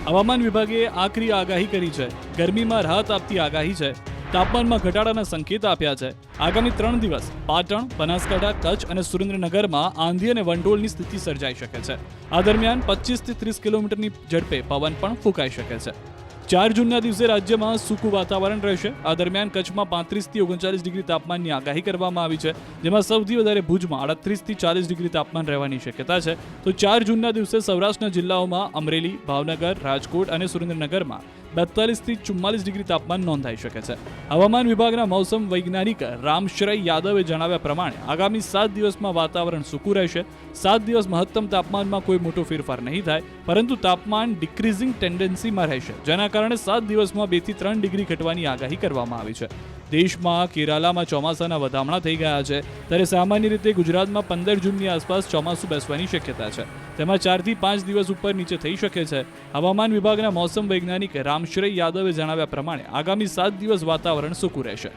હવામાન વિભાગે આખરી આગાહી કરી છે. ગરમીમાં રાહત આપતી આગાહી છે. તાપમાનમાં ઘટાડાના સંકેત આપ્યા છે. આગામી 3 દિવસ પાટણ, બનાસકાંઠા, કચ્છ અને સુરેન્દ્રનગરમાં આંધી અને વંટોળની સ્થિતિ સર્જાઈ શકે છે. આ દરમિયાન 25 થી 30 કિલોમીટરની ઝડપે પવન પણ ફૂંકાઈ શકે છે. 4 જૂનના દિવસે રાજ્યમાં સૂકું વાતાવરણ રહેશે. આ દરમિયાન કચ્છમાં 35 થી 39 ડિગ્રી તાપમાનની આગાહી કરવામાં આવી છે, જેમાં સૌથી વધારે ભુજમાં 38 થી 40 ડિગ્રી તાપમાન રહેવાની શક્યતા છે. તો 4 જૂનના દિવસે સૌરાષ્ટ્રના જિલ્લાઓમાં અમરેલી, ભાવનગર, રાજકોટ અને સુરેન્દ્રનગરમાં 42 થી 44 ડિગ્રી તાપમાન નોંધાઈ શકે છે. હવામાન વિભાગના મોસમ વૈજ્ઞાનિક રામશ્રય યાદવે જણાવ્યા પ્રમાણે આગામી 7 દિવસમાં વાતાવરણ સૂકું રહેશે. 7 દિવસ મહત્તમ તાપમાનમાં કોઈ મોટો ફેરફાર નહીં થાય, પરંતુ તાપમાન ડિક્રીઝિંગ ટેન્ડન્સીમાં રહેશે, જેના કારણે 7 દિવસમાં 2 થી 3 ડિગ્રી ઘટવાની આગાહી કરવામાં આવી છે. દેશમાં કેરાલામાં ચોમાસાના વધામણા થઈ ગયા છે, ત્યારે સામાન્ય રીતે ગુજરાતમાં 15 જૂનની આસપાસ ચોમાસું બેસવાની શક્યતા છે. તેમાં 4 થી 5 દિવસ ઉપર નીચે થઈ શકે છે. હવામાન વિભાગના મોસમ વૈજ્ઞાનિક રામશ્રય યાદવે જણાવ્યા પ્રમાણે આગામી 7 દિવસ વાતાવરણ સૂકું રહેશે.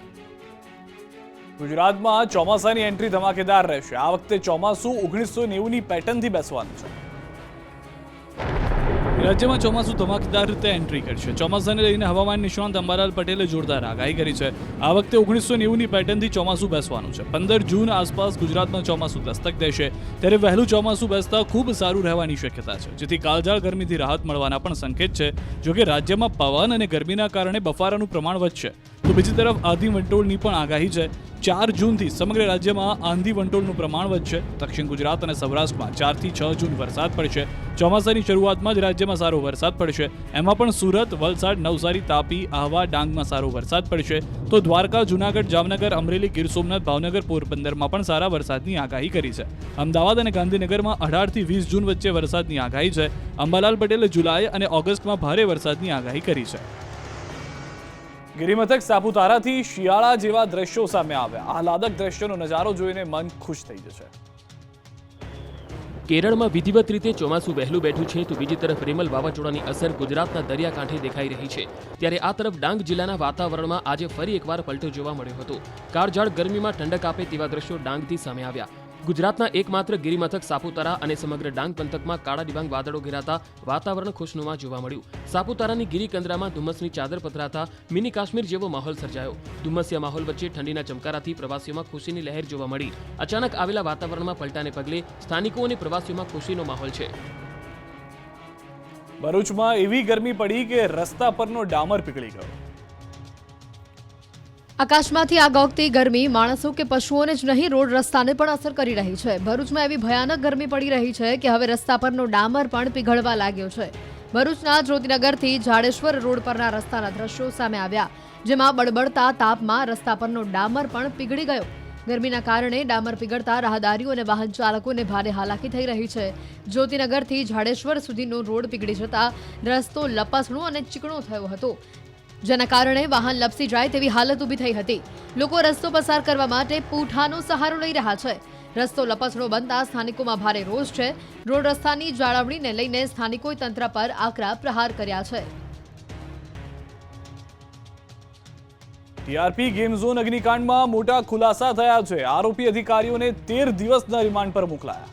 ગુજરાતમાં ચોમાસાની એન્ટ્રી ધમાકેદાર રહેશે. આ વખતે ચોમાસું 1990ની પેટર્નથી બેસવાનું છે. રાજ્યમાં ચોમાસું ધમાકેદાર રીતે એન્ટ્રી કરશે. ચોમાસાને લઈને હવામાન નિષ્ણાંત અંબાલાલ પટેલે જોરદાર આગાહી કરી છે. આ વખતે 1990ની પેટર્નથી ચોમાસું બેસવાનું છે. 15 જૂન આસપાસ ગુજરાતમાં ચોમાસું દસ્તક દેશે, ત્યારે વહેલું ચોમાસું બેસતા ખૂબ સારું રહેવાની શક્યતા છે, જેથી કાળઝાળ ગરમીથી રાહત મળવાના પણ સંકેત છે. જોકે રાજ્યમાં પવન અને ગરમીના કારણે બફારાનું પ્રમાણ વધશે. તો બીજી તરફ આંધી વંટોળની પણ આગાહી છે. 4 જૂનથી સમગ્ર રાજ્યમાં આંધી વંટોળનું પ્રમાણ વધશે. દક્ષિણ ગુજરાત અને સૌરાષ્ટ્રમાં 4 થી 6 જૂન વરસાદ પડશે. ચોમાસાની શરૂઆતમાં જ રાજ્યમાં સારો વરસાદ પડશે. એમાં પણ સુરત, વલસાડ, નવસારી, તાપી, આહવા, ડાંગમાં સારો વરસાદ પડશે. તો દ્વારકા, જૂનાગઢ, જામનગર, અમરેલી, ગીર સોમનાથ, ભાવનગર, પોરબંદરમાં પણ સારા વરસાદની આગાહી કરી છે. અમદાવાદ અને ગાંધીનગરમાં 18 થી 20 જૂન વચ્ચે વરસાદની આગાહી છે. અંબાલાલ પટેલે જુલાઈ અને ઓગસ્ટમાં ભારે વરસાદની આગાહી કરી છે. ગિરિમથક સાપુતારાથી શિયાળા જેવા દ્રશ્યો સામે આવ્યા. આહલાદક દ્રશ્યોનો નજારો જોઈને મન ખુશ થઈ જશે. કેરળમાં વિધિવત રીતે ચોમાસું વહેલું બેઠું છે, તો બીજી તરફ રેમલ વાવાઝોડાની અસર ગુજરાતના દરિયાકાંઠે દેખાઈ રહી છે. ત્યારે આ તરફ ડાંગ જિલ્લાના વાતાવરણમાં આજે ફરી એકવાર પલટો જોવા મળ્યો હતો. કાળઝાળ ગરમીમાં ઠંડક આપે તેવા દ્રશ્યો ડાંગથી સામે આવ્યા. ગુજરાતના એકમાત્ર ગિરિમથક સાપુતારા અને સમગ્ર ડાંગ પંથકમાં કાળા ડિબાંગ વાદળો ઘેરાતા વાતાવરણ ખુશનુમા જોવા મળ્યું. સાપુતારાની ગિરિકંદરામાં ધુમ્મસની ચાદર પથરાતા મિની કાશ્મીર જેવો માહોલ સર્જાયો. ધુમ્મસિયા માહોલ વચ્ચે ઠંડીના ચમકારાથી પ્રવાસીઓમાં ખુશીની લહેર જોવા મળી. અચાનક આવેલા વાતાવરણમાં પલટાને પગલે સ્થાનિકો અને પ્રવાસીઓમાં ખુશીનો માહોલ છે. ભરૂચમાં એવી ગરમી પડી કે રસ્તા પરનો ડામર પીગળી ગયો. આકાશમાંથી આગ ઓગતી ગરમી માણસો કે પશુઓને જ નહીં, રોડ રસ્તાને પણ અસર કરી રહી છે. ભરૂચમાં એવી ભયાનક ગરમી પડી રહી છે કે હવે રસ્તા પરનો ડામર પણ પીગળવા લાગ્યો છે. ભરૂચના જ્યોતિનગરથી જાડેશ્વર રોડ પરના રસ્તાના દ્રશ્યો સામે આવ્યા, જેમાં બળબડતા તાપમાં રસ્તા પરનો ડામર પણ પીગળી ગયો. ગરમીના કારણે ડામર પીગળતા રાહદારીઓ અને વાહન ચાલકોને ભારે હાલાકી થઈ રહી છે. જ્યોતિનગરથી જાડેશ્વર સુધીનો રોડ પીગળી જતા રસ્તો લપસણો અને ચીકણો થયો હતો, જેના કારણે વાહન લપસી જાય તેવી હાલત ઊભી થઈ હતી. લોકો રસ્તો પસાર કરવા માટે પૂંઠાનો સહારો લઈ રહ્યા છે. રસ્તો લપસણો બનતા સ્થાનિકોમાં ભારે રોષ છે. રોડ રસ્તાની જાળવણીને લઈને સ્થાનિકોએ તંત્ર પર આકરા પ્રહાર કર્યા છે. ટીઆરપી ગેમ ઝોન અગ્નિકાંડમાં મોટા ખુલાસા થયા છે. આરોપી અધિકારીઓને 13 દિવસના રિમાન્ડ પર મોકલાયા.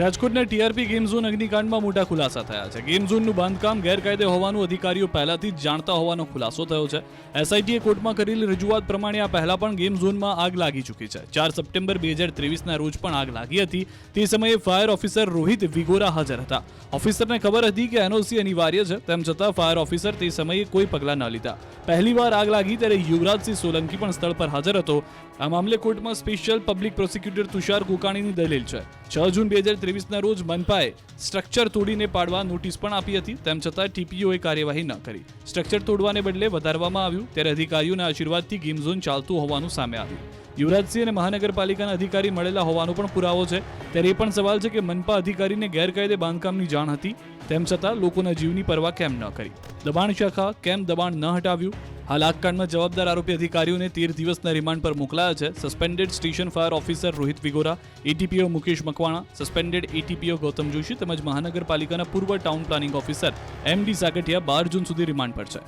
રાજકોટના ટીઆરપી ગેમ ઝોન અગ્નિકાંડમાં મોટા ખુલાસા થયા છે. ગેમ ઝોનનું બાંધકામ ગેરકાયદે હોવાનું અધિકારીઓ પહેલાથી જ જાણતા હોવાનો ખુલાસો થયો છે. એસઆઈટીએ કોર્ટમાં કરેલી રજૂઆત પ્રમાણે આ પહેલા પણ ગેમ ઝોનમાં આગ લાગી ચૂકી છે. 4 સપ્ટેમ્બર 2023ના રોજ પણ આગ લાગી હતી. તે સમયે ફાયર ઓફિસર રોહિત વિગોરા હાજર હતા. ઓફિસરને ખબર હતી કે એનઓસી અનિવાર્ય છે, તેમ છતાં ફાયર ઓફિસર તે સમયે કોઈ પગલાં ન લીધા. પહેલીવાર આગ લાગી ત્યારે યુવરાજસિંહ સોલંકી પણ સ્થળ પર હાજર હતો. આ મામલે કોર્ટમાં સ્પેશિયલ પબ્લિક પ્રોસિક્યુટર તુષાર કુકાણીની દલીલ છે. 6 જૂન 2023ના રોજ મનપાએ સ્ટ્રક્ચર તોડીને પાડવા નોટિસ પણ આપી હતી, તેમ છતાં ટીપીઓએ કાર્યવાહી ન કરી. સ્ટ્રક્ચર તોડવાને બદલે વધારવામાં આવ્યું ત્યારે અધિકારીઓના આશીર્વાદથી ગેમ ઝોન ચાલતું હોવાનું સામે આવ્યું. યુવરાજસિંહ અને મહાનગરપાલિકાના અધિકારી મળેલા હોવાનો પણ પુરાવો છે. ત્યારે એ પણ સવાલ છે કે મનપા અધિકારીને ગેરકાયદે બાંધકામની જાણ હતી, તેમ છતાં લોકોના જીવની પરવા કેમ ન કરી? દબાણ શાખા કેમ દબાણ ન હટાવ્યું? હાલ આગકાંડમાં જવાબદાર આરોપી અધિકારીઓને 13 દિવસના રિમાન્ડ પર મોકલાયા છે. Suspended station fire officer Rohit Vigora, ATPO Mukesh Makwana, suspended ATPO Gautam Joshi તેમજ મહાનગરપાલિકાના પૂર્વ town planning officer MD Sagathiya 12 જૂન સુધી રિમાન્ડ પર છે.